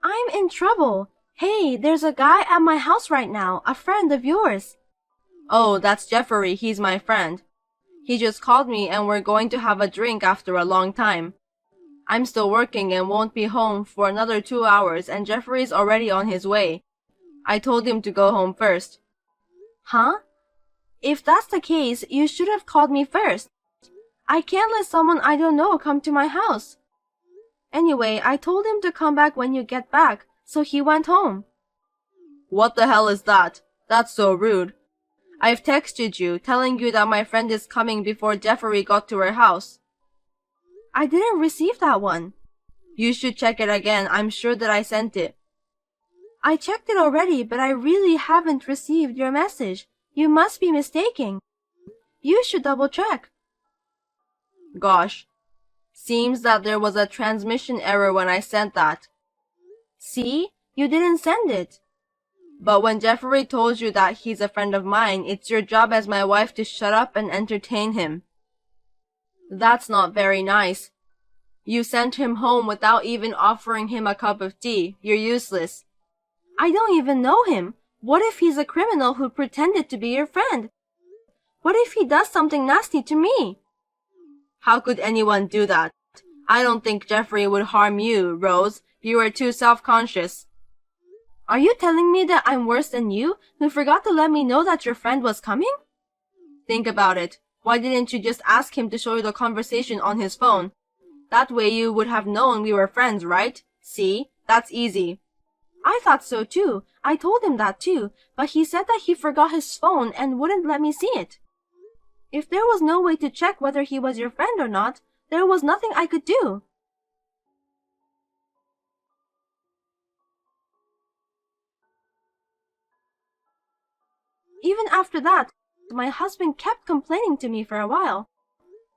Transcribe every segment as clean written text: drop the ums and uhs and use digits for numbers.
I'm in trouble. Hey, there's a guy at my house right now, a friend of yours. Oh, that's Jeffrey. He's my friend. He just called me and we're going to have a drink after a long time. I'm still working and won't be home for another 2 hours and Jeffrey's already on his way. I told him to go home first. Huh? If that's the case, you should have called me first. I can't let someone I don't know come to my house. Anyway, I told him to come back when you get back, so he went home. What the hell is that? That's so rude. I've texted you, telling you that my friend is coming before Jeffrey got to her house. I didn't receive that one. You should check it again. I'm sure that I sent it. I checked it already, but I really haven't received your message. You must be mistaken. You should double check. Gosh. Seems that there was a transmission error when I sent that. See? You didn't send it. But when Jeffrey told you that he's a friend of mine, it's your job as my wife to shut up and entertain him. That's not very nice. You sent him home without even offering him a cup of tea. You're useless. I don't even know him. What if he's a criminal who pretended to be your friend? What if he does something nasty to me? How could anyone do that? I don't think Jeffrey would harm you, Rose. You are too self-conscious. Are you telling me that I'm worse than you, who forgot to let me know that your friend was coming? Think about it. Why didn't you just ask him to show you the conversation on his phone? That way you would have known we were friends, right? See? That's easy. I thought so too. I told him that too, but he said that he forgot his phone and wouldn't let me see it. If there was no way to check whether he was your friend or not, there was nothing I could do. Even after that, my husband kept complaining to me for a while.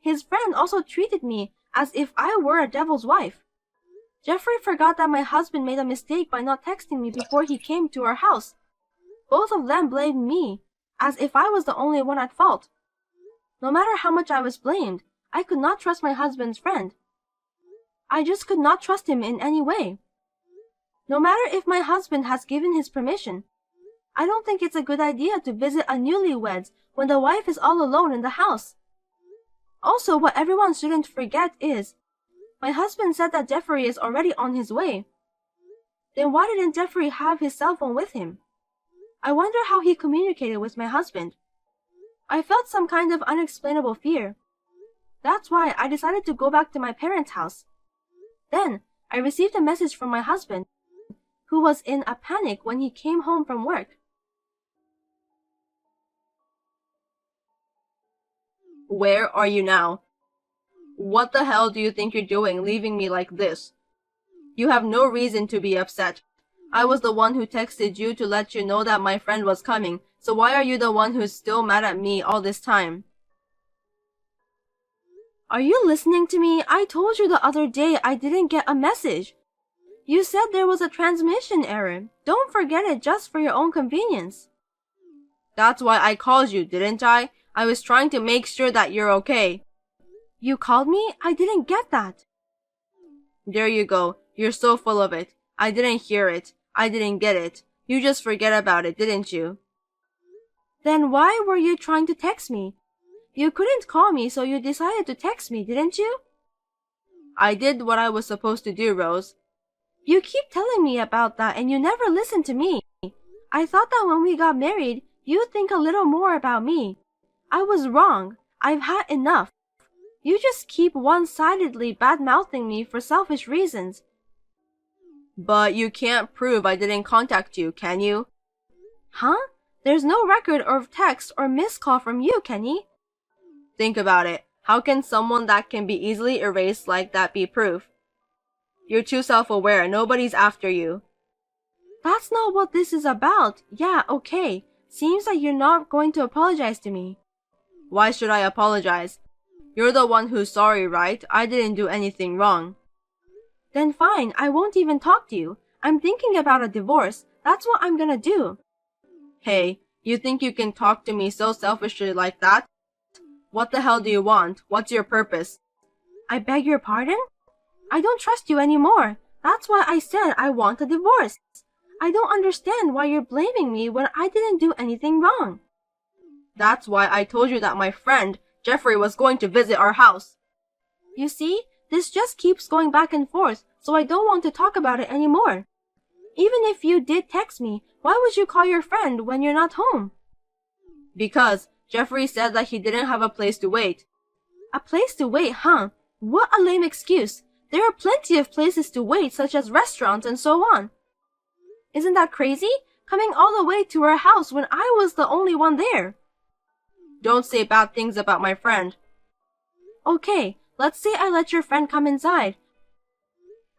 His friend also treated me as if I were a devil's wife. Jeffrey forgot that my husband made a mistake by not texting me before he came to our house. Both of them blamed me, as if I was the only one at fault. No matter how much I was blamed, I could not trust my husband's friend. I just could not trust him in any way. No matter if my husband has given his permission, I don't think it's a good idea to visit a newlyweds when the wife is all alone in the house. Also, what everyone shouldn't forget is, my husband said that Jeffrey is already on his way. Then why didn't Jeffrey have his cell phone with him? I wonder how he communicated with my husband. I felt some kind of unexplainable fear. That's why I decided to go back to my parents' house. Then, I received a message from my husband, who was in a panic when he came home from work. Where are you now? What the hell do you think you're doing, leaving me like this? You have no reason to be upset. I was the one who texted you to let you know that my friend was coming, so why are you the one who's still mad at me all this time? Are you listening to me? I told you the other day I didn't get a message. You said there was a transmission error. Don't forget it just for your own convenience. That's why I called you, didn't I? I was trying to make sure that you're okay. You called me? I didn't get that. There you go. You're so full of it. I didn't hear it. I didn't get it. You just forget about it, didn't you? Then why were you trying to text me? You couldn't call me, so you decided to text me, didn't you? I did what I was supposed to do, Rose. You keep telling me about that and you never listen to me. I thought that when we got married, you'd think a little more about me. I was wrong. I've had enough. You just keep one-sidedly bad-mouthing me for selfish reasons. But you can't prove I didn't contact you, can you? Huh? There's no record of text or missed call from you, Kenny. Think about it. How can someone that can be easily erased like that be proof? You're too self-aware. Nobody's after you. That's not what this is about. Yeah, okay. Seems like you're not going to apologize to me. Why should I apologize? You're the one who's sorry, right? I didn't do anything wrong. Then fine, I won't even talk to you. I'm thinking about a divorce. That's what I'm gonna do. Hey, you think you can talk to me so selfishly like that? What the hell do you want? What's your purpose? I beg your pardon? I don't trust you anymore. That's why I said I want a divorce. I don't understand why you're blaming me when I didn't do anything wrong. That's why I told you that my friend, Jeffrey, was going to visit our house. You see, this just keeps going back and forth, so I don't want to talk about it anymore. Even if you did text me, why would you call your friend when you're not home? Because Jeffrey said that he didn't have a place to wait. A place to wait, huh? What a lame excuse. There are plenty of places to wait, such as restaurants and so on. Isn't that crazy? Coming all the way to our house when I was the only one there. Don't say bad things about my friend. Okay, let's say I let your friend come inside.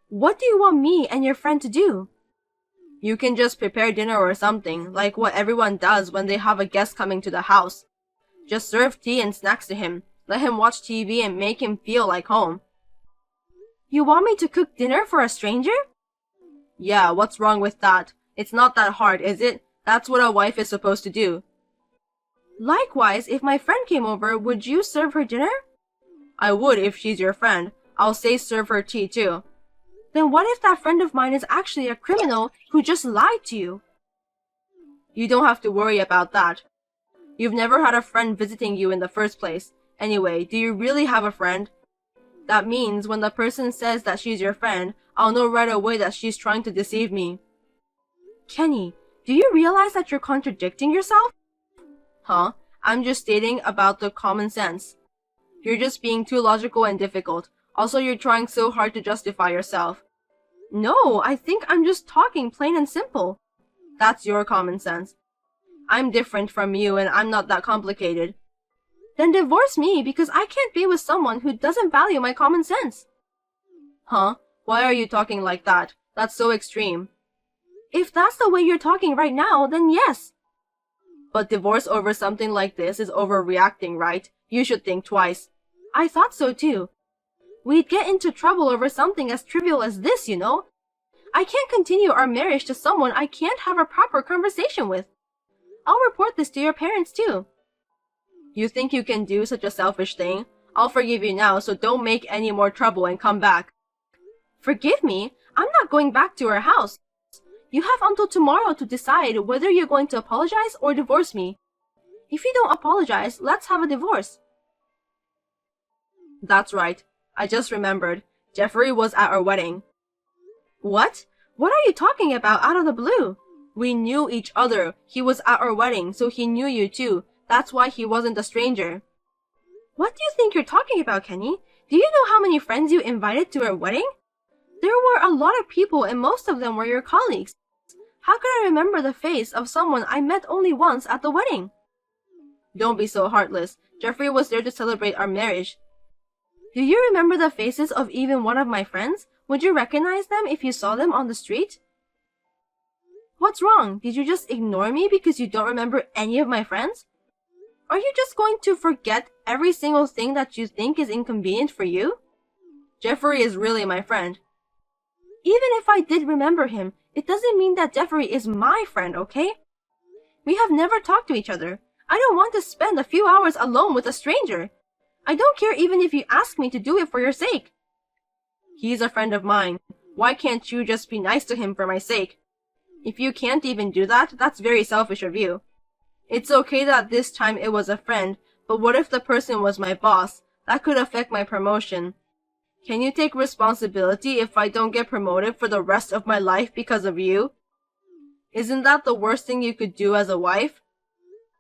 What do you want me and your friend to do? You can just prepare dinner or something, like what everyone does when they have a guest coming to the house. Just serve tea and snacks to him, let him watch TV and make him feel like home. You want me to cook dinner for a stranger? Yeah, what's wrong with that? It's not that hard, is it? That's what a wife is supposed to do. Likewise, if my friend came over, would you serve her dinner? I would if she's your friend. I'll say serve her tea too. Then what if that friend of mine is actually a criminal who just lied to you? You don't have to worry about that. You've never had a friend visiting you in the first place. Anyway, do you really have a friend? That means when the person says that she's your friend, I'll know right away that she's trying to deceive me. Kenny, do you realize that you're contradicting yourself? Huh? I'm just stating about the common sense. You're just being too logical and difficult. Also, you're trying so hard to justify yourself. No, I think I'm just talking plain and simple. That's your common sense. I'm different from you and I'm not that complicated. Then divorce me because I can't be with someone who doesn't value my common sense. Huh? Why are you talking like that? That's so extreme. If that's the way you're talking right now, then yes. But divorce over something like this is overreacting, right? You should think twice. I thought so too. We'd get into trouble over something as trivial as this, you know? I can't continue our marriage to someone I can't have a proper conversation with. I'll report this to your parents too. You think you can do such a selfish thing? I'll forgive you now, so don't make any more trouble and come back. Forgive me? I'm not going back to our house. You have until tomorrow to decide whether you're going to apologize or divorce me. If you don't apologize, let's have a divorce. That's right. I just remembered. Jeffrey was at our wedding. What? What are you talking about out of the blue? We knew each other. He was at our wedding, so he knew you too. That's why he wasn't a stranger. What do you think you're talking about, Kenny? Do you know how many friends you invited to our wedding? There were a lot of people and most of them were your colleagues. How could I remember the face of someone I met only once at the wedding? Don't be so heartless. Jeffrey was there to celebrate our marriage. Do you remember the faces of even one of my friends? Would you recognize them if you saw them on the street? What's wrong? Did you just ignore me because you don't remember any of my friends? Are you just going to forget every single thing that you think is inconvenient for you? Jeffrey is really my friend. Even if I did remember him, it doesn't mean that Jeffrey is my friend, okay? We have never talked to each other. I don't want to spend a few hours alone with a stranger. I don't care even if you ask me to do it for your sake. He's a friend of mine. Why can't you just be nice to him for my sake? If you can't even do that, that's very selfish of you. It's okay that this time it was a friend, but what if the person was my boss? That could affect my promotion. Can you take responsibility if I don't get promoted for the rest of my life because of you? Isn't that the worst thing you could do as a wife?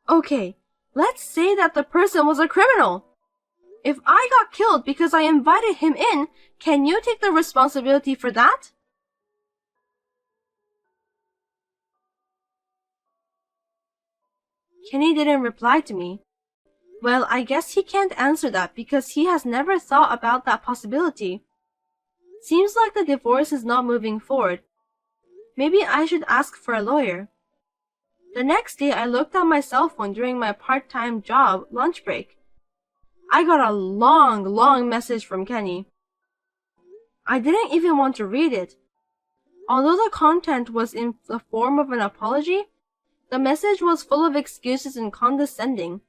Okay, let's say that the person was a criminal. If I got killed because I invited him in, can you take the responsibility for that? Kenny didn't reply to me. Well, I guess he can't answer that because he has never thought about that possibility. Seems like the divorce is not moving forward. Maybe I should ask for a lawyer. The next day, I looked at my cell phone during my part-time job lunch break. I got a long message from Kenny. I didn't even want to read it. Although the content was in the form of an apology, the message was full of excuses and condescending.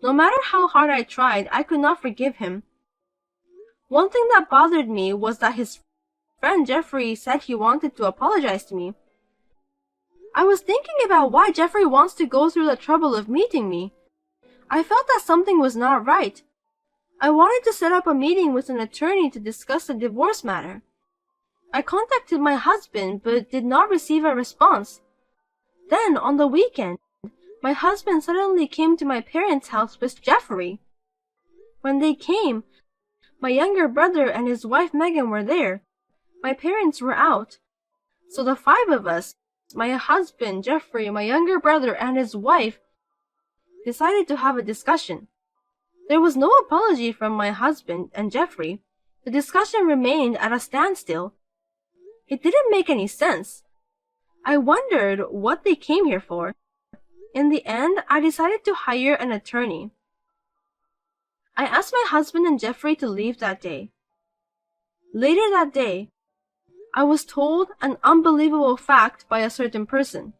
No matter how hard I tried, I could not forgive him. One thing that bothered me was that his friend Jeffrey said he wanted to apologize to me. I was thinking about why Jeffrey wants to go through the trouble of meeting me. I felt that something was not right. I wanted to set up a meeting with an attorney to discuss the divorce matter. I contacted my husband but did not receive a response. Then, on the weekend, my husband suddenly came to my parents' house with Jeffrey. When they came, my younger brother and his wife Megan were there. My parents were out. So the five of us, my husband, Jeffrey, my younger brother, and his wife, decided to have a discussion. There was no apology from my husband and Jeffrey. The discussion remained at a standstill. It didn't make any sense. I wondered what they came here for. In the end, I decided to hire an attorney. I asked my husband and Jeffrey to leave that day. Later that day, I was told an unbelievable fact by a certain person.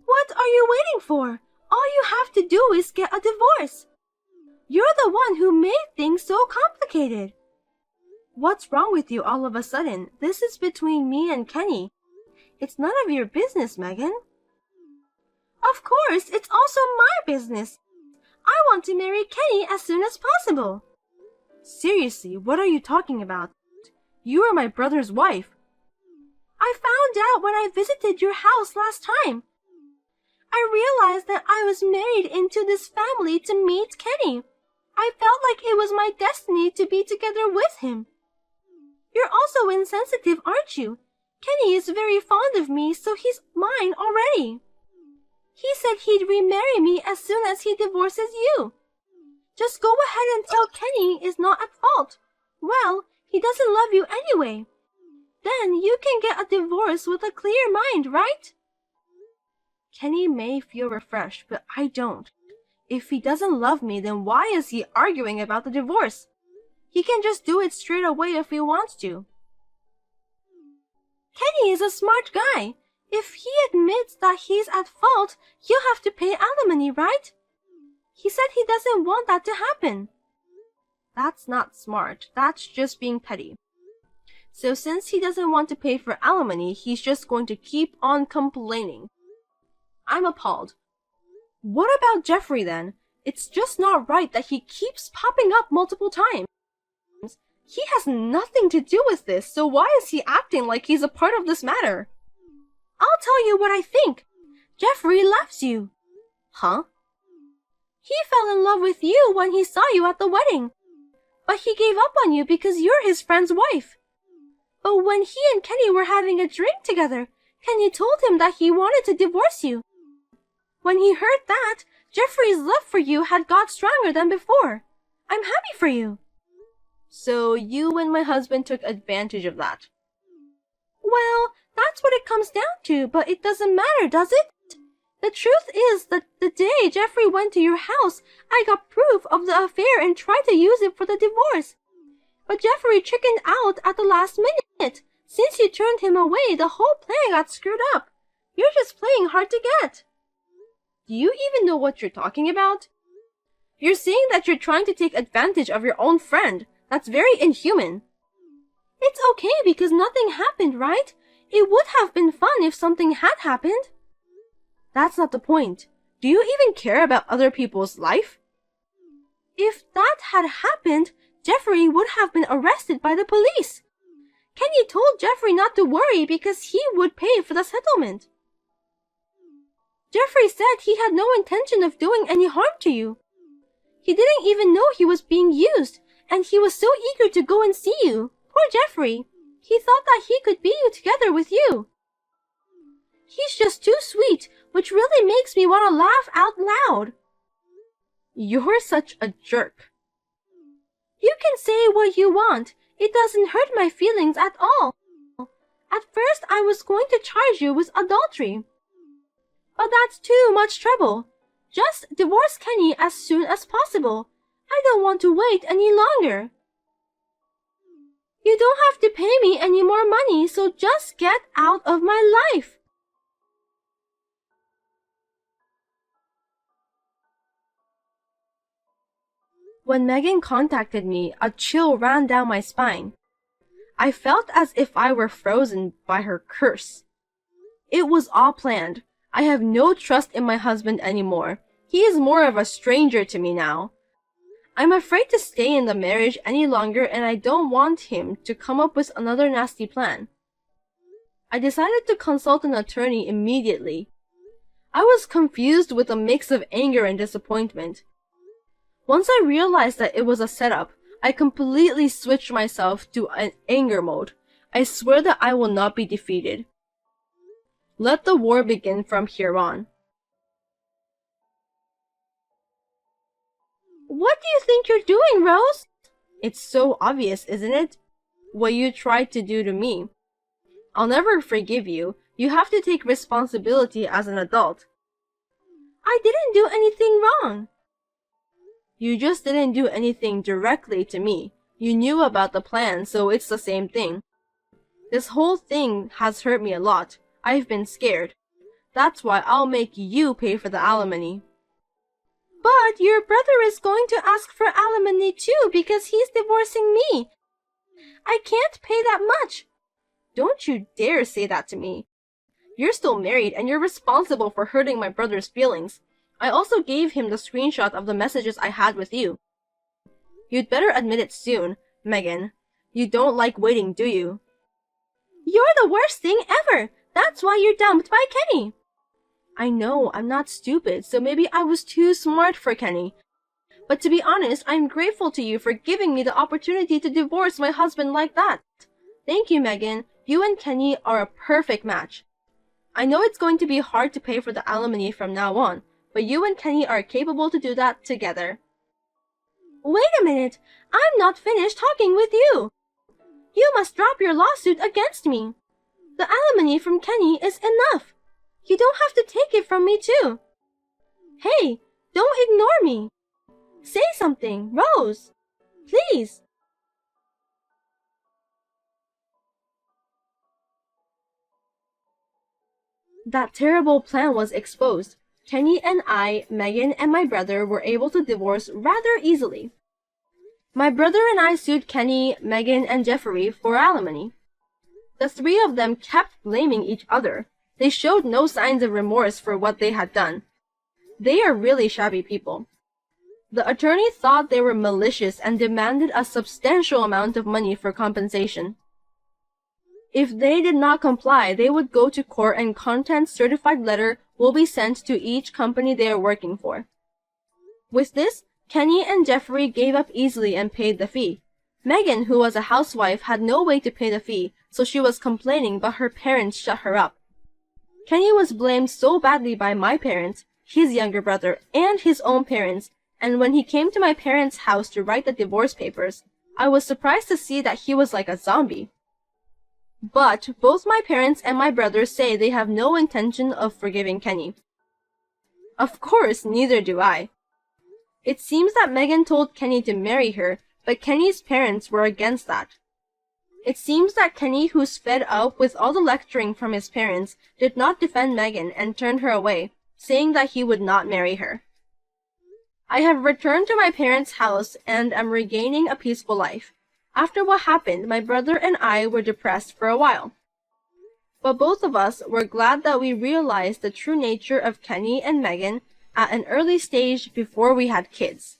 What are you waiting for? All you have to do is get a divorce. You're the one who made things so complicated. What's wrong with you all of a sudden? This is between me and Kenny. It's none of your business, Megan. Of course, it's also my business. I want to marry Kenny as soon as possible. Seriously, what are you talking about? You are my brother's wife. I found out when I visited your house last time. I realized that I was married into this family to meet Kenny. I felt like it was my destiny to be together with him. You're also insensitive, aren't you? Kenny is very fond of me, so he's mine already. He said he'd remarry me as soon as he divorces you. Just go ahead and tell Kenny is not at fault. Well, he doesn't love you anyway. Then you can get a divorce with a clear mind, right? Kenny may feel refreshed, but I don't. If he doesn't love me, then why is he arguing about the divorce? He can just do it straight away if he wants to. Kenny is a smart guy. If he admits that he's at fault, he'll have to pay alimony, right? He said he doesn't want that to happen. That's not smart. That's just being petty. So since he doesn't want to pay for alimony, he's just going to keep on complaining. I'm appalled. What about Jeffrey then? It's just not right that he keeps popping up multiple times. He has nothing to do with this, so why is he acting like he's a part of this matter? I'll tell you what I think. Jeffrey loves you. Huh? He fell in love with you when he saw you at the wedding. But he gave up on you because you're his friend's wife. But when he and Kenny were having a drink together, Kenny told him that he wanted to divorce you. When he heard that, Jeffrey's love for you had got stronger than before. I'm happy for you. So you and my husband took advantage of that. Well, that's what it comes down to, but it doesn't matter, does it? The truth is that the day Jeffrey went to your house, I got proof of the affair and tried to use it for the divorce. But Jeffrey chickened out at the last minute. Since you turned him away, the whole plan got screwed up. You're just playing hard to get. Do you even know what you're talking about? You're saying that you're trying to take advantage of your own friend. That's very inhuman. It's okay because nothing happened, right? It would have been fun if something had happened. That's not the point. Do you even care about other people's life? If that had happened, Jeffrey would have been arrested by the police. Kenny told Jeffrey not to worry because he would pay for the settlement. Jeffrey said he had no intention of doing any harm to you. He didn't even know he was being used, and he was so eager to go and see you. Poor Jeffrey. He thought that he could be together with you. He's just too sweet, which really makes me want to laugh out loud. You're such a jerk. You can say what you want. It doesn't hurt my feelings at all. At first, I was going to charge you with adultery. But that's too much trouble. Just divorce Kenny as soon as possible. I don't want to wait any longer. You don't have to pay me any more money, so just get out of my life. When Megan contacted me, a chill ran down my spine. I felt as if I were frozen by her curse. It was all planned. I have no trust in my husband anymore. He is more of a stranger to me now. I'm afraid to stay in the marriage any longer, and I don't want him to come up with another nasty plan. I decided to consult an attorney immediately. I was confused with a mix of anger and disappointment. Once I realized that it was a setup, I completely switched myself to an anger mode. I swear that I will not be defeated. Let the war begin from here on. What do you think you're doing, Rose? It's so obvious, isn't it? What you tried to do to me. I'll never forgive you. You have to take responsibility as an adult. I didn't do anything wrong. You just didn't do anything directly to me. You knew about the plan, so it's the same thing. This whole thing has hurt me a lot. I've been scared. That's why I'll make you pay for the alimony. But your brother is going to ask for alimony too because he's divorcing me. I can't pay that much. Don't you dare say that to me. You're still married and you're responsible for hurting my brother's feelings. I also gave him the screenshot of the messages I had with you. You'd better admit it soon, Megan. You don't like waiting, do you? You're the worst thing ever. That's why you're dumped by Kenny. I know, I'm not stupid, so maybe I was too smart for Kenny. But to be honest, I'm grateful to you for giving me the opportunity to divorce my husband like that. Thank you, Megan. You and Kenny are a perfect match. I know it's going to be hard to pay for the alimony from now on, but you and Kenny are capable to do that together. Wait a minute. I'm not finished talking with you. You must drop your lawsuit against me. The alimony from Kenny is enough. You don't have to take it from me too. Hey, don't ignore me. Say something, Rose. Please. That terrible plan was exposed. Kenny and I, Megan and my brother were able to divorce rather easily. My brother and I sued Kenny, Megan, and Jeffrey for alimony. The three of them kept blaming each other. They showed no signs of remorse for what they had done. They are really shabby people. The attorney thought they were malicious and demanded a substantial amount of money for compensation. If they did not comply, they would go to court and content-certified letter will be sent to each company they are working for. With this, Kenny and Jeffrey gave up easily and paid the fee. Megan, who was a housewife, had no way to pay the fee, so she was complaining, but her parents shut her up. Kenny was blamed so badly by my parents, his younger brother, and his own parents, and when he came to my parents' house to write the divorce papers, I was surprised to see that he was like a zombie. But both my parents and my brother say they have no intention of forgiving Kenny. Of course, neither do I. It seems that Megan told Kenny to marry her, but Kenny's parents were against that. It seems that Kenny, who's fed up with all the lecturing from his parents, did not defend Megan and turned her away, saying that he would not marry her. I have returned to my parents' house and am regaining a peaceful life. After what happened, my brother and I were depressed for a while. But both of us were glad that we realized the true nature of Kenny and Megan at an early stage before we had kids.